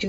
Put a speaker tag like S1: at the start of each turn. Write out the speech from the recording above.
S1: to